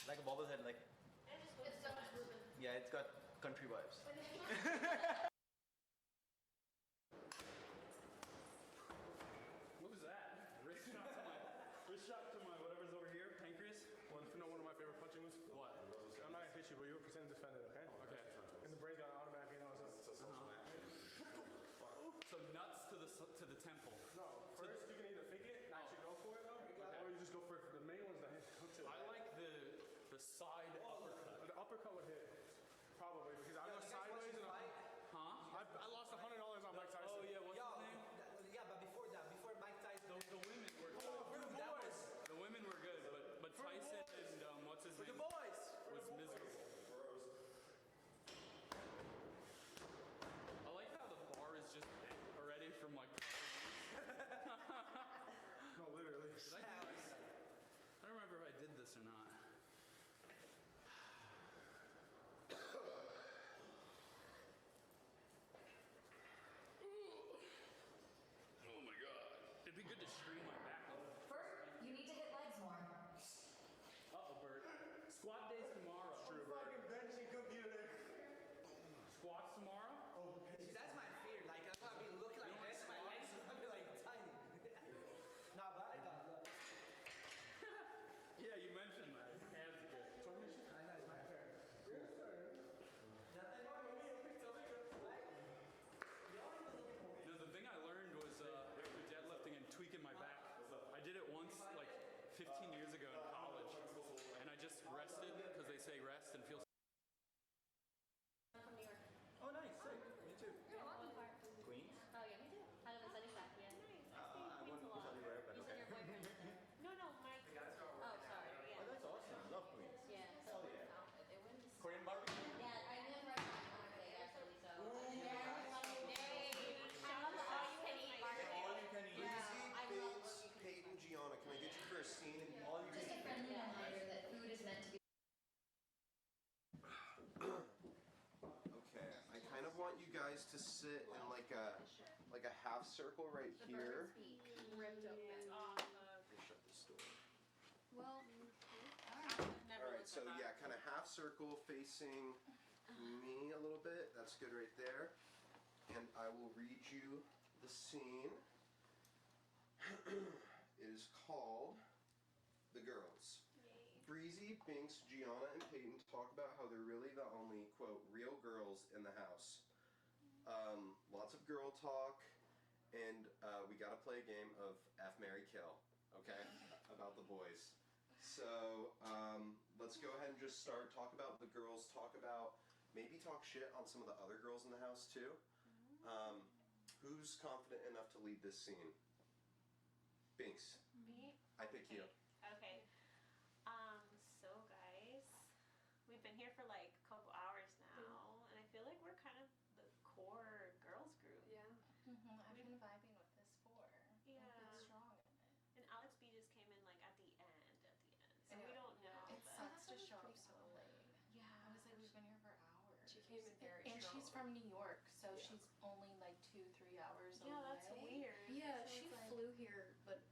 Like a bobblehead, like. It's so much movement. Yeah, it's got country vibes. What was that? Wrist shot to my whatever's over here, pancreas. Well, if you know one of my favorite punching moves? What? I'm not gonna hit you, but you were pretending to defend it, okay? Okay. And the brain's got automatically knows it. So nuts to the temple. No, first you can either fake it and actually go for it though, or you just go for it. The main one's the hook to it. I like the side uppercut. The uppercut would hit. Probably, because I go sideways and I lost $100 on Mike Tyson. Oh yeah, what's his name? Yeah, but before Mike Tyson. The women were good. The women were good, but Tyson and what's his name? The boys Was miserable. I like how the bar is just already from like. No, literally. Did I do this? I don't remember if I did this or not. Oh my god. It'd be good to stream my back a little. First, you need to hit legs more. Uh-oh, Bert. Squat days tomorrow. True, fucking benching computer. Squats tomorrow? Oh, See, that's my fear. Like, I'm gonna be looking like this, my legs are gonna be like tiny. Nah, but I got it. Yeah, you mentioned that. Hands are good. I know, it's my turn. No, the thing I learned was after deadlifting and tweaking my back. I did it once, like 15 years ago in college, and I just rested because they say rest and feel. I'm from New York. Oh, nice. Sick. Me too. What part? Queens? Oh yeah, me too. I live in Sunnyside. Yeah. I wouldn't tell you where, but You said okay. your boyfriend. No, Mike. Oh, sorry. Oh, Yeah. that's awesome. Love Queens. Yeah. Hell yeah. No, it wouldn't. Korean barbecue? Yeah, I live right on Monday actually, so. Shout out to all you can eat barbecue. All you can eat. Yeah, I love Biggs, barbecue. Peyton, Gianna, can I get you for a scene? All you Just a can eat. friendly reminder that food is meant to be. Okay, I kind of want you guys to sit in like a half circle right here. Ripped open. Let me shut this door. Well, Alright, so yeah, kind of half circle facing me a little bit. That's good right there. And I will read you the scene. It is called The Girls. Breezy, Binks, Gianna, and Peyton talk about how they're really the only, quote, real girls in the house. Lots of girl talk, and we gotta play a game of F, Marry, Kill, okay, about the boys. So let's go ahead and just start, talk about the girls, maybe talk shit on some of the other girls in the house too. Who's confident enough to lead this scene? Binks. Me? I pick you. Okay. So guys, we've been here for like a couple hours now, and I feel like we're kind of the core girls group. Yeah. I've been vibing with this for. Yeah. I've been strong in it. And Alex B just came in like at the end. So I know. we don't know. It but sucks to show up so late. Yeah. I was like, we've been here for hours. She came in very And strong. she's from New York, so she's only like 2-3 hours away. Yeah, that's weird. Yeah, So she it's like- flew here, but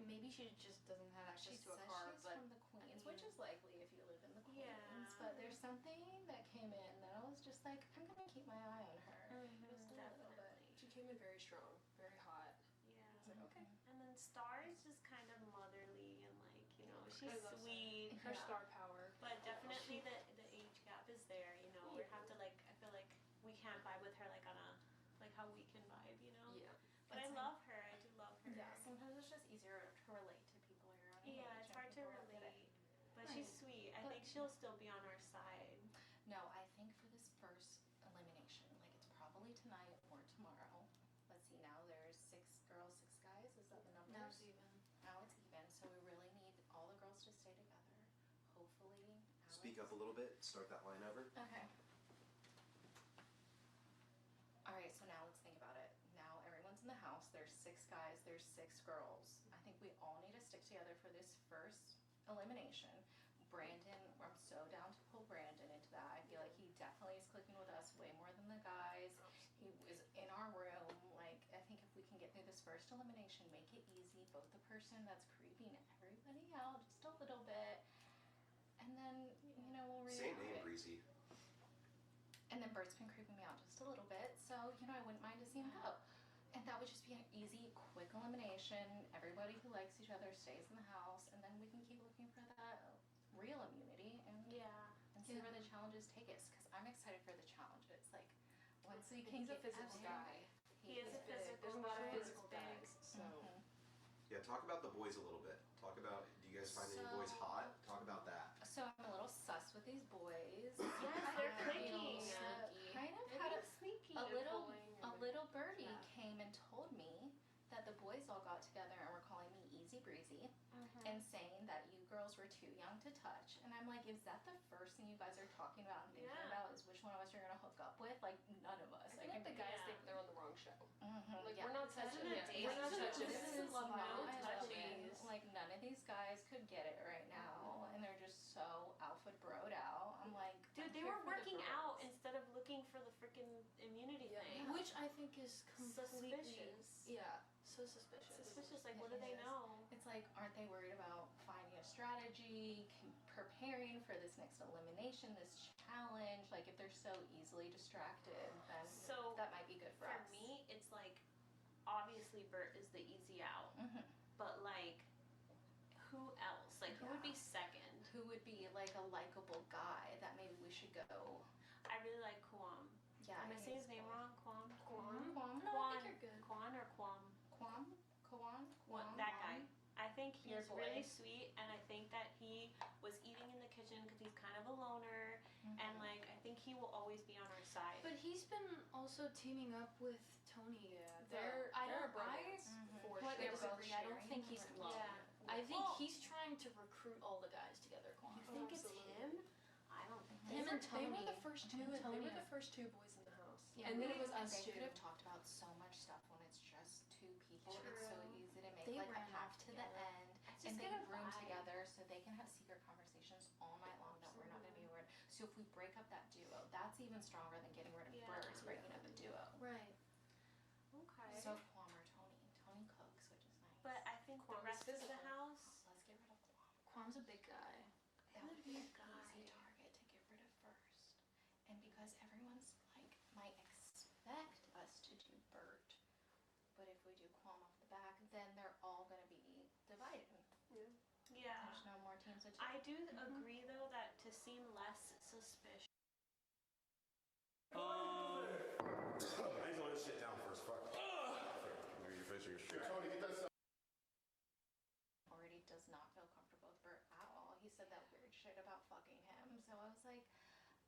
maybe she just doesn't have access to a car. She's from the Queens, which is likely if you live in the Queens. Yeah. But there's something that came in that I was just like, I'm gonna keep my eye on her. Just a little bit. She came in very strong, very hot. Yeah. I was like, okay. And then Star is just kind of motherly and like, you know, she's I love sweet. Her star power. But definitely the age gap is there, you know. We have to like, I feel like we can't vibe with her like on a, like how we can vibe, you know. Yeah. But I love her. I do love her. Yeah, sometimes it's just easier to relate to people your own age. Yeah, it's and hard to people will get it. relate. But she's sweet. I think she'll still be on our side. No, I think for this first elimination, like it's probably tonight or tomorrow. Let's see, now there's 6 girls, 6 guys. Is that the number? Now it's even. Now it's even. So we really need all the girls to stay together. Hopefully. Alex. Speak up a little bit, start that line over. Okay. Alright, so now let's think about it. Now everyone's in the house. There's 6 guys, there's 6 girls. I think we all need to stick together for this first elimination. Brandon, I'm so down to pull Brandon into that. I feel like he definitely is clicking with us way more than the guys. He was in our room. Like, I think if we can get through this first elimination, make it easy, vote the person that's creeping everybody out just a little bit. And then then, we'll Same redo name, it. Breezy. And then Bert's been creeping me out just a little bit, so, I wouldn't mind to see him go. And that would just be an easy, quick elimination. Everybody who likes each other stays in the house, and then we can keep looking for that real immunity and see where the challenges take us. Because I'm excited for the challenges. Like, once we can He's a get physical out there, guy. He is a Big. physical There's a lot of guy. physical guys. So Yeah, talk about the boys a little bit. Talk about, do you guys find any boys hot? Talk about that. So I'm a little sus with these boys. Yes, they're clicking. Kind of They're had being sneaky. a little pulling birdie came and told me that the boys all got together and were calling me Easy Breezy and saying that you girls were too young to touch. And I'm like, is that the first thing you guys are talking about and thinking about is which one of us you're gonna hook up with? Like, none of us. I feel like the guys think they're on the wrong show. Like we're not touching Isn't it it. dating We're not show? touching This it. is Love Island. I touching. love it. Like, none of these guys could get it right now, and they're just so alpha broed out. I'm like, Dude, I'm they here were for the working girls. out instead of looking for the freaking immunity thing. Which I think is completely Suspicious. Yeah, so suspicious. Suspicious. Like, what do they know? It's like, aren't they worried about finding a strategy, preparing for this next elimination, this challenge? Like, if they're so easily distracted, then So, that might be good for For us. me, it's like, obviously Bert is the easy out, Mhm. but like, who else? Like, who would be second? Who would be like a likable guy that maybe we should go? I really like Kwam. Yeah, Am I saying his name wrong? Kwam? Kwam? No, I Kwan. think you're good. Kwan or Kwam? Kwam? Kawan? What, Kwam? that guy. I think Your he's boy. really sweet, and I think that he was eating in the kitchen because he's kind of a loner, and like I think he will always be on our side. But he's been also teaming up with Tony. They're I a don't. bromance for I They're sure. both disagree. I don't think sharing. he's in love. Yeah. I think Well- he's trying to recruit all the guys together. Quan. You think it's Absolutely. him? I don't think Him and They were Tony. the first two. Him and They Tony. were the first two boys in the house. Yeah, and then we- it was And us they two. could have talked about so much stuff when it's just two people. It's so True. easy to make They like a ran path off to the together. end. It's And just they get a room vibe. together so they can have secret conversations all night long that we're not going to be aware of. So if we break up that duo, that's even stronger than getting rid of Yeah. Birds, breaking up a duo. Right. Okay. So Kwam or Tony. Tony cooks, which is nice. But I think the Kwam is rest of the physical. house. Let's get rid of Kwam. Quam's a big guy. That would be an easy target to get rid of first. And because everyone's like might expect us to do Bert, but if we do Kwam off the back, then they're all gonna be divided. Yeah. There's no more teams of two. I do agree though that to seem less suspicious. I need to let this shit down first. Fuck. Maybe you're facing your shit. Tony, get that stuff. Already does not feel comfortable with Bert at all. He said that weird shit about fucking him. So I was like,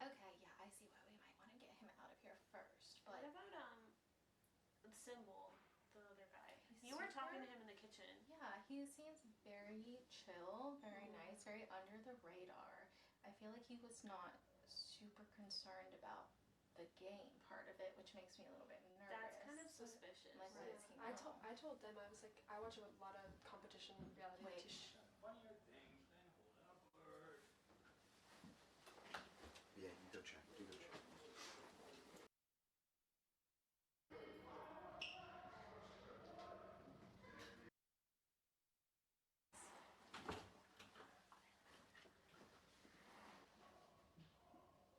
okay, yeah, I see why we might want to get him out of here first. What But about the symbol, the other guy? He's You were talking to super- him in the kitchen. yeah, he seems very chill, very nice, very under the radar. I feel like he was not super concerned about the game part of it, which makes me a little bit nervous. That's kind of suspicious. Like, what does he know? I told them, I was like, I watch a lot of competition reality Wait. TV. Funnier things than holding a bird. Yeah, you go check. You go check.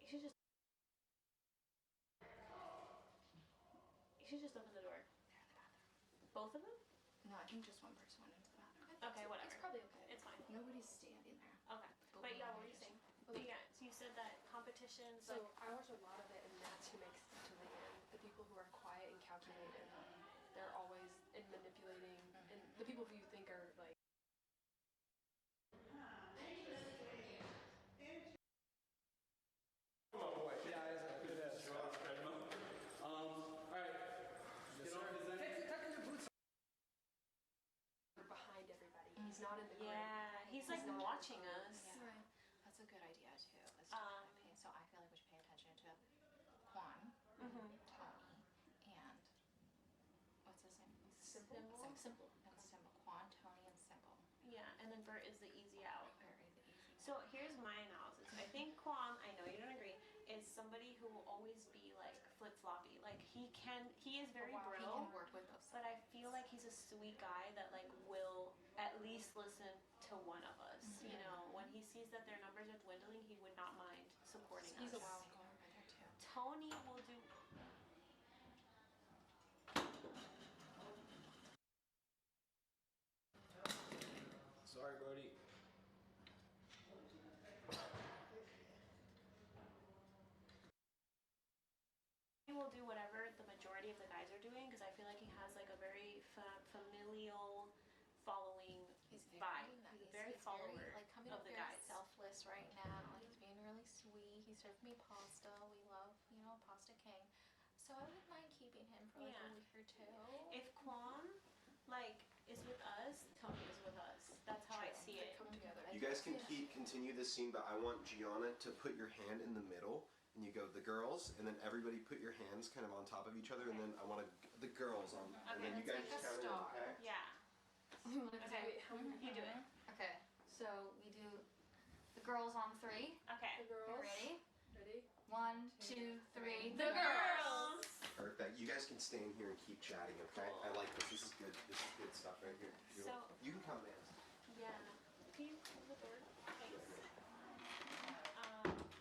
You should just. You should just open the door. Both of them? No, I think just one person went into the bathroom. Okay, whatever. It's probably okay. It's fine. Nobody's standing there. Okay. But yeah, what were you saying? But yeah, so you said that competitions, So like, I watch a lot of it, and that's who makes it to the end. The people who are quiet and calculated, they're always in manipulating, and the people who you think are like. Oh boy. Yeah, it is. All right. Get on his end. Behind everybody. He's not in the group. yeah, he's like not watching us. Yeah. Right. That's a good idea too. Is to Um, pay, so I feel like we should pay attention to Quan, Mm-hmm. Tony, and what's his name? Simple. Simple. And Simple. Quan, Tony, and Simple. Yeah, and then Bert is the easy out. Very the easy. So here's my analysis. I think Kwam, I know you don't agree, is somebody who will always be like flip floppy. Like he is very He bro, can work with both but I sides. feel like he's a sweet guy that like will at least listen to one of us. You know, when he sees that their numbers are dwindling, he would not mind supporting He's a us. wild card right there too. Tony will do. Sorry, Brody. He will do whatever the majority of the guys are doing because I feel like he has like a very familial following He's vibe. very nice. He's a very follower like coming of up the very guys. selfless right now. He's being really sweet. He served me pasta. We love, Pasta King. So I wouldn't mind keeping him for like a Yeah. week or two. If Kwon is with us, Tony is with us. That's how I see it. Come together. You guys can continue this scene, but I want Gianna to put your hand in the middle, and you go the girls, and then everybody put your hands kind of on top of each other, and then I want the girls on, and then you guys let's just make a count it in, star. okay? Yeah. Okay. You do it. Okay, so we do the girls on 3. Okay. The girls. Ready? Ready? 1, 2, 3. The girls. Perfect. You guys can stay in here and keep chatting, okay? I like this. This is good. This is good stuff right here. So You can come in. yeah. Can you close the door? Thanks.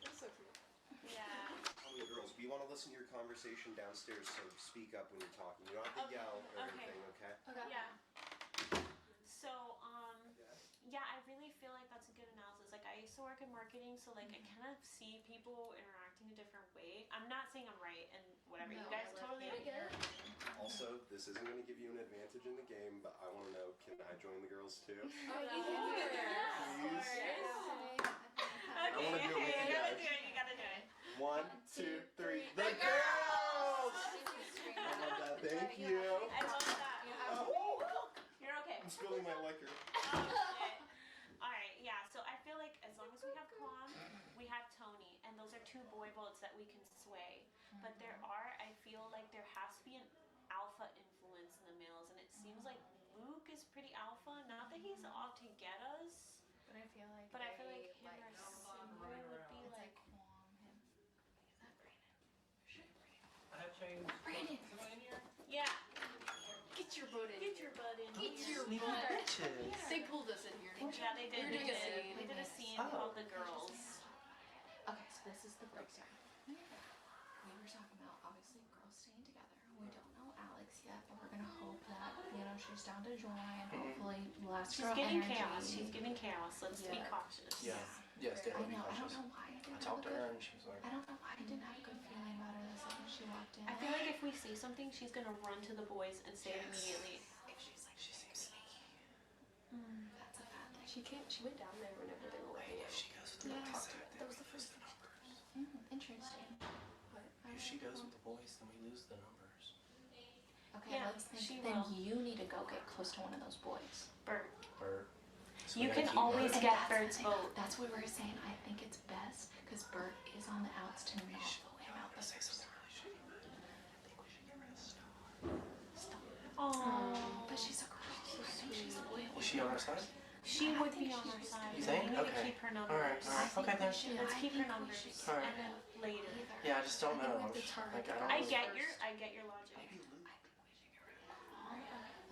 That's so cute. Yeah. Tell me, girls, we want to listen to your conversation downstairs, so speak up when you're talking. You don't have to yell or Okay. anything, okay? Okay. Yeah. So, yeah, I really feel like that's a good analysis. Like, I used to work in marketing, so, like, I kind of see people interacting a different way. I'm not saying I'm right and whatever. You guys totally get it. Also, this isn't going to give you an advantage in the game, but I want to know, can I join the girls too? Oh, Please? Okay, wanna do it with you you gotta guys. do it. You gotta do it. 1, 2, 3. The girls! I love that. Thank you. I love that. You're okay. I'm spilling my liquor. Oh, shit. Alright, yeah, so I feel like as long as we have Kwon, we have Tony, and those are 2 boy votes that we can sway. But I feel like there has to be an alpha influence in the males, and it seems like Luke is pretty alpha. Not that he's out to get us, But I feel like but I feel like him like, or Simba would be it's like. Quam, him. Is that Brandon? I have changed. Brandon! Yeah, Get your butt in. get your butt in. Get here. your butt. They pulled us in here. Didn't Yeah, they did. We're They doing a did. scene. They did a scene Oh. called The Girls. Okay, so this is the breakdown. We were talking about obviously girls staying together. We don't know Alex yet, but we're gonna hope that she's down to join. Hopefully, last She's giving chaos. She's giving chaos. Let's be Yeah. cautious. Yeah. Yes, I definitely be know. I don't cautious. know why I I didn't have a talked to her good. and she was like, I don't know why I didn't have a good feeling about her the second she walked in. I feel like if we say something, she's gonna run to the boys and say it immediately. if she's like she seems sneaky. that's a bad thing. She went down there whenever they were working If out. she goes with the Yeah. boys, That was the first the numbers. Interesting. If she goes with the boys, then we lose the numbers. Okay, Yeah, let's think. she Then will. you need to go get close to one of those boys. Bert. Or so You we can gotta keep always her. And get that's the Bert's thing. vote. That's what we were saying. I think it's best because Bert is on the outs to not vote him out I'm the gonna say first something really shitty, but I think we should get rid of Star. Stop. Oh. But she's a girl. I think she's loyal. Is she on our side? She I would think be on she our was side. You We think? need to Okay. keep her numbers. Alright, alright. Okay then. Let's keep her I think we numbers. should Alright. And then later. Yeah, I just don't I think know. we have to target Like, I don't I know. get your logic. Maybe Luke.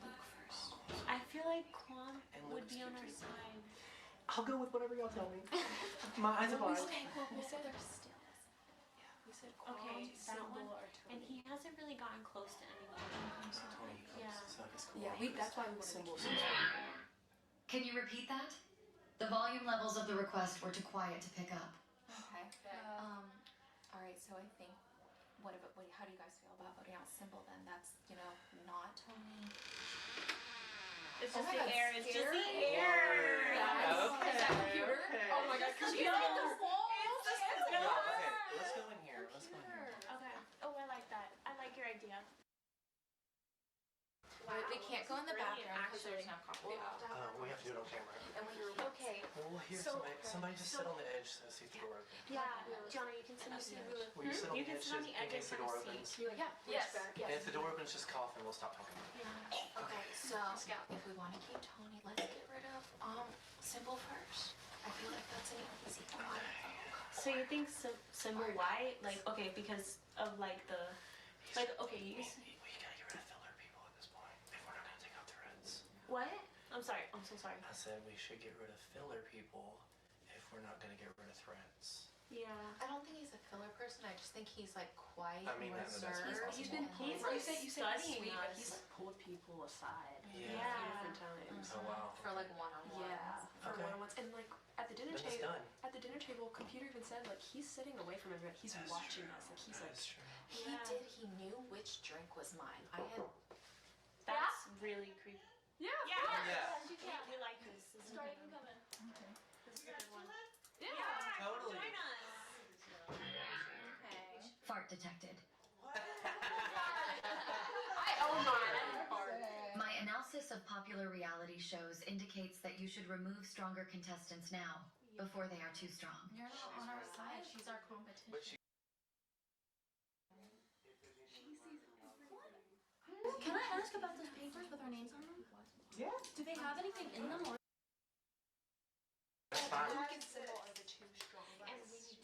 Luke first. I feel like Kwon And would Luke's be on our cute too. side. I'll go with whatever y'all tell me. My eyes are We wide. said they're still. We said Okay, Kwon, that Symbol, one. or And Tony. he hasn't really gotten close to anyone. Tony, Yeah. it's not as cool. Yeah, that's why we wanted to keep Can you repeat that? The volume levels of the request were too quiet to pick up. Okay. All right. So I think. How do you guys feel about voting out Symbol then? That's not Tony. It's Oh just my the God, air. It's just the scary. air. Okay. Is that computer? Okay. Oh my God! Could you No. make the wall? Yeah, okay, let's go in here. Let's go in here. Okay. Oh, I like that. I like your idea. We can't go in the Brilliant, bathroom because we actually. already have coffee. We have to do it on camera. And Okay. Well, here, So- somebody just sit on the edge so see if the door opens. Yeah, Johnny, you can sit on the edge. Will you sit on You the can edge sit on in the edge case the and door have a opens? seat. Yeah. Yes. And if the door opens, just cough and we'll stop talking. Okay. So if we want to keep Tony, let's get rid of Symbol first. I feel like that's an easy one. So you think Symbol why? Like, okay, because of like the, like, okay, you. We gotta get rid of filler people at this point if we're not gonna take out Tourette's. What? I'm sorry. I'm so sorry. I said we should get rid of filler people if we're not gonna get rid of threats. Yeah. I don't think he's a filler person. I just think he's like quiet I mean, and that's reserved. possible. He's been He's like, like you said he's studying sweet, but us. he's like pulled people aside Yeah. a few different times. Oh wow. For like one-on-ones. Yeah, for Okay. one-on-ones. And like at the dinner Then it's table, done. computer even said like he's sitting away from everyone. He's watching us. Like he's like, That's true. He knew which drink was mine. I had That's really creepy. yeah, Yeah. We like this. This is a Sorry, good you can one. come in. This is a good one. yeah. Yeah, Totally. join us. okay. Fart detected. I own mine. I didn't fart. My analysis of popular reality shows indicates that you should remove stronger contestants now, before they are too strong. You're not on our side. She's our competition. But she Can I ask about those papers with our names on them? Yeah. Do they have anything in them? Or That's fine. Luke and Sybil are the two strongest.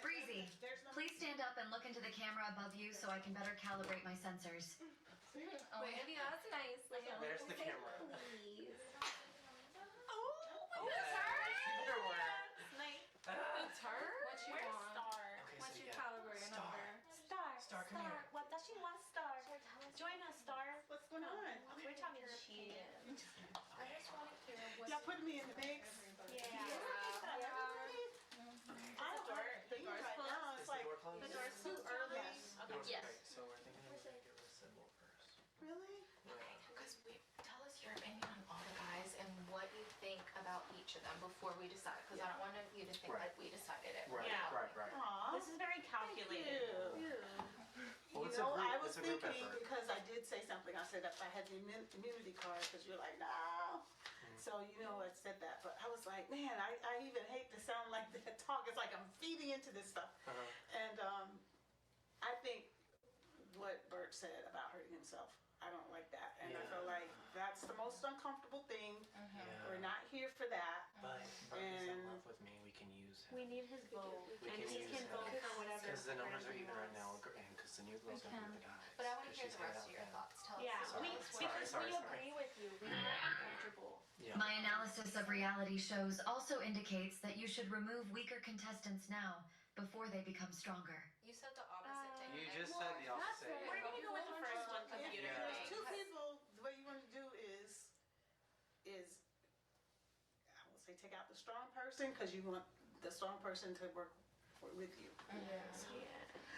Breezy, please stand up and look into the camera above you so I can better calibrate my sensors. Oh, maybe that's nicely. There's the camera. Please. Oh, that's her. It's her? What you Where's want? Star? Okay, What's so your yeah. caliber Star. Star. Star, come here. What does she want, Star? Join us, Star. What's going on? We're talking cheating. I just want to hear what. Y'all putting me in the mix. Yeah. I don't know. The door's right now. It's Is the like door closed? The door's too early. Okay. Yes. Okay, so we're thinking we're gonna get rid of Sybil first. really. Okay, because tell us your opinion on all the guys and what you think about each of them before we decide. Because I don't want you to think Right. like we decided it. Right, Yeah. right. Aw. This is very calculated. Well, You it's know, a group, I was it's a group thinking effort. because I did say something. I said if I had the immunity card, because you're like, no. So you know I said that, but I was like, man, I even hate to sound like that talk. It's like I'm feeding into this stuff. And I think what Bert said about hurting himself, I don't like that, and I Yeah. feel like that's the most uncomfortable thing. Yeah. We're not here for that. But Bert is in And- love with me. We can use him. We need his vote. We And can he use can him. vote for whatever. Because the numbers are he even right wants. now, and because the new girl's gonna be with the guys. But I want to 'cause hear she's the rest of hanging your out with thoughts. Tell Yeah, us. we, because Sorry. we agree with you. We are uncomfortable. them. Yeah. My analysis of reality shows also indicates that you should remove weaker contestants now, before they become stronger. You said the opposite thing. You just said the opposite. We're gonna go with the first one. If Computer Yeah. there's two thing. people, what you want to do is I won't say take out the strong person because you want the strong person to work with you.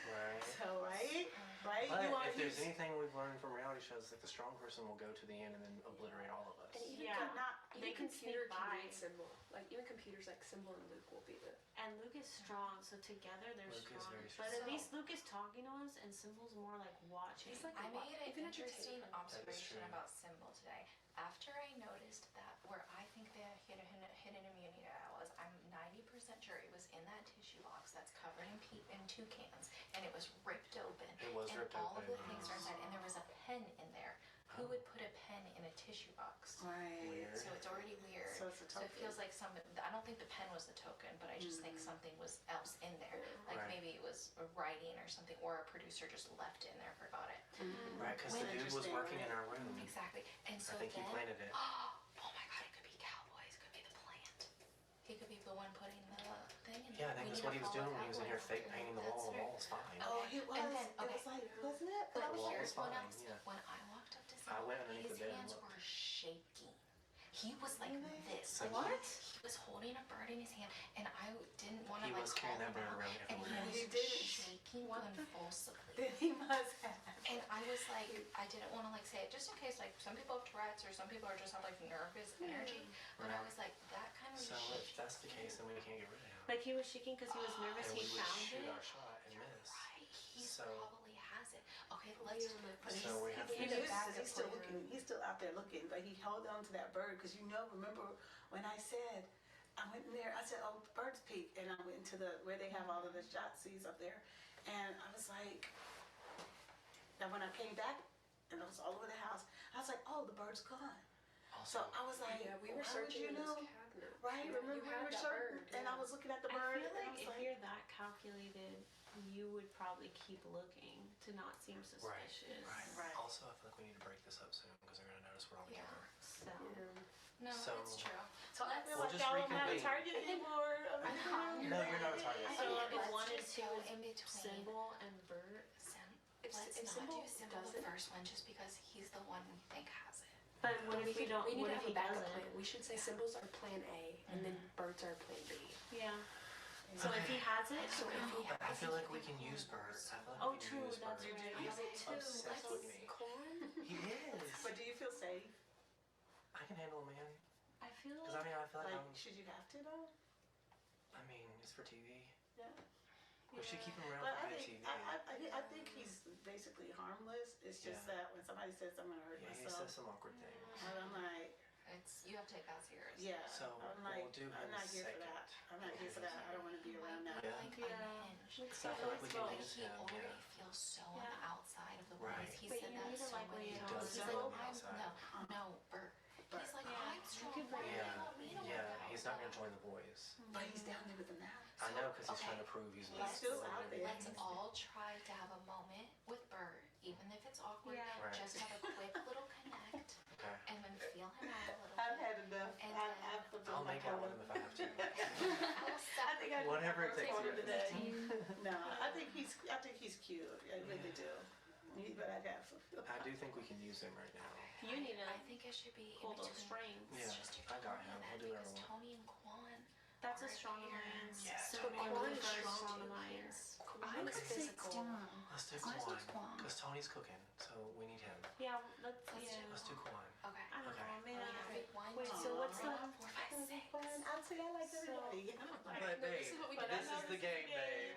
Right. So right. But You want if there's use- anything we've learned from reality shows, like the strong person will go to the end and then obliterate all of us. And even Yeah. even They can computer sneak can by. read Sybil. Like even computers like Sybil and Luke will be the. And Luke is strong, so together they're Luke is strong. very But strong. at least Luke is talking to us, and Symbol's more like watching. He's like I made an even interesting entertaining. observation true. about Symbol today. After I noticed that where I think the hidden immunity was, I'm 90% sure it was in that tissue box that's covered in two cans, and it was ripped open. It was and ripped all open, of the things yes. are inside, and there was a pen in there. Who would put a pen in a tissue box? Right. Weird. So it's already weird. So it's a it token. feels like I don't think the pen was the token, but I just think something was else in there. Like Right. maybe it was a writing or something, or a producer just left it in there, forgot it. Right, because the When dude was interesting, working in right? our room. Exactly. And so I think he then, planted it. oh my god, it could be Cowboys, it could be the plant. He could be the one putting the thing in Yeah, I there. think We that's need what to he was follow doing when he was in here Cowboys. fake painting the That's wall. The right. wall was fine. Oh, he was. And then, It was like, wasn't it? But The wall here's was what fine, else. yeah. When I walked up to I Sam, went underneath his the bed and hands looked. were shaking. He was like Really? this. Like Like what? He was holding a bird in his hand, and I didn't want to He like was call carrying that him bird out, around and everywhere. he He was did. shaking What the- convulsively. Then he must have. And I was like, I didn't want to like say it just in case, like some people have Tourette's or some people are just have like nervous energy. But I Right. was like, that kind of So if shit. that's the case, then we can't get rid of him. Like he was shaking because he was nervous. And He we would found shoot it. our shot and miss. Right, he So- probably has it. Okay, let's. So we have to He's He a is, backup he's still plan. looking. He's still out there looking, but he held on to that bird because remember when I said I went in there. I said, "Oh, Bird's Peak," and I went into where they have all of the shot seats up there, and I was like, and when I came back, and it was all over the house, I was like, "Oh, the bird's gone." So Also, I was like, Yeah, we were "How would searching you in his know?" cabinet. Right? You Remember we had were that searching, bird, and I yeah. was looking at the I bird, feel and I like was if like, you're that calculated, you would probably keep looking to not seem suspicious. right. Right. Also, I feel like we need to break this up soon because they're gonna notice we're all Yeah. together. So No, So- it's true. So I feel We'll like just y'all don't have a reconvene. target anymore. No, you're not a target. So if let's one is just go two in is between. Symbol and Bert. Let's if not Symbol do Symbol the doesn't- first one just because he's the one we think has it. But what if we don't? We need What to if have he a backup doesn't? plan. We should say Symbols are plan A, and then Bert's are plan B. Yeah. So if he has it, So if he But I has feel it, like we can use Bert. I feel like Oh, we can true, use that's Bert. right. He's Use it too. obsessed with me. Quan? He is. But do you feel safe? I can handle a man. I feel Because I feel like Like, I'm. should you have to though? I mean, it's for TV. Yeah. We should keep him around But for I good think TV. I think he's basically harmless. It's just Yeah. that when somebody says I'm gonna hurt Yeah, he myself, says some awkward things. and I'm like, You have to take that serious. yeah. So, I'm like, we'll do I'm his not here for second. that. I'm not here for that. I don't want to be around that. Yeah. Like Yeah. unhinged. Let's So I feel like we can Like use he him. already Yeah. feels so on Yeah. the outside of the Right. boys. He But said you that need to so like many lay it times. on. He's Does like, feel on I'm the outside. no, Bert. He's like, Yeah. I'm strong. You could Why bring do it you Yeah. want me to Yeah. work out? He's not gonna join the boys. But he's down there with them now. I know, because he's okay. trying to prove he's He's not. still out there. Let's all try to have a moment with Bert, even if it's awkward. Yeah. Right. Just have a quick little connect, Okay. and then feel him out a little I've bit. had enough. And I've I'll make out with him if I have to. I think I Whatever it takes. ordered today. Mm-hmm. No, I think he's cute. I really do. But I'd have. I do think we can use him right now. You need to I think it should be pull in those between. strings. Yeah, Just I got Tony him. and I'll Ed, do whatever I because want. Tony and Quan. That's a are strong parents. alliance. Yeah, So Tony Quan Quan is is a strong strong alliance. Quan is physical. Let's do Let's do Quan. Quan. Because Tony's cooking, so we need him. Yeah, let's. Let's Yeah. do Let's do Quan. Okay. I don't Okay. know, man. Wait, so what's the? 4, 5, 6. I'd say I like everybody. But babe, this is what we But do. I know the game, babe.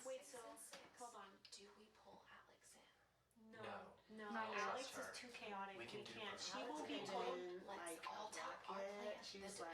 Wait, so hold on. Do we pull Alex in? No, No. no. I don't Alex trust her. is too chaotic. We can do can't. her. She will Alex be came told. in, let's all tell our plan. She's This like.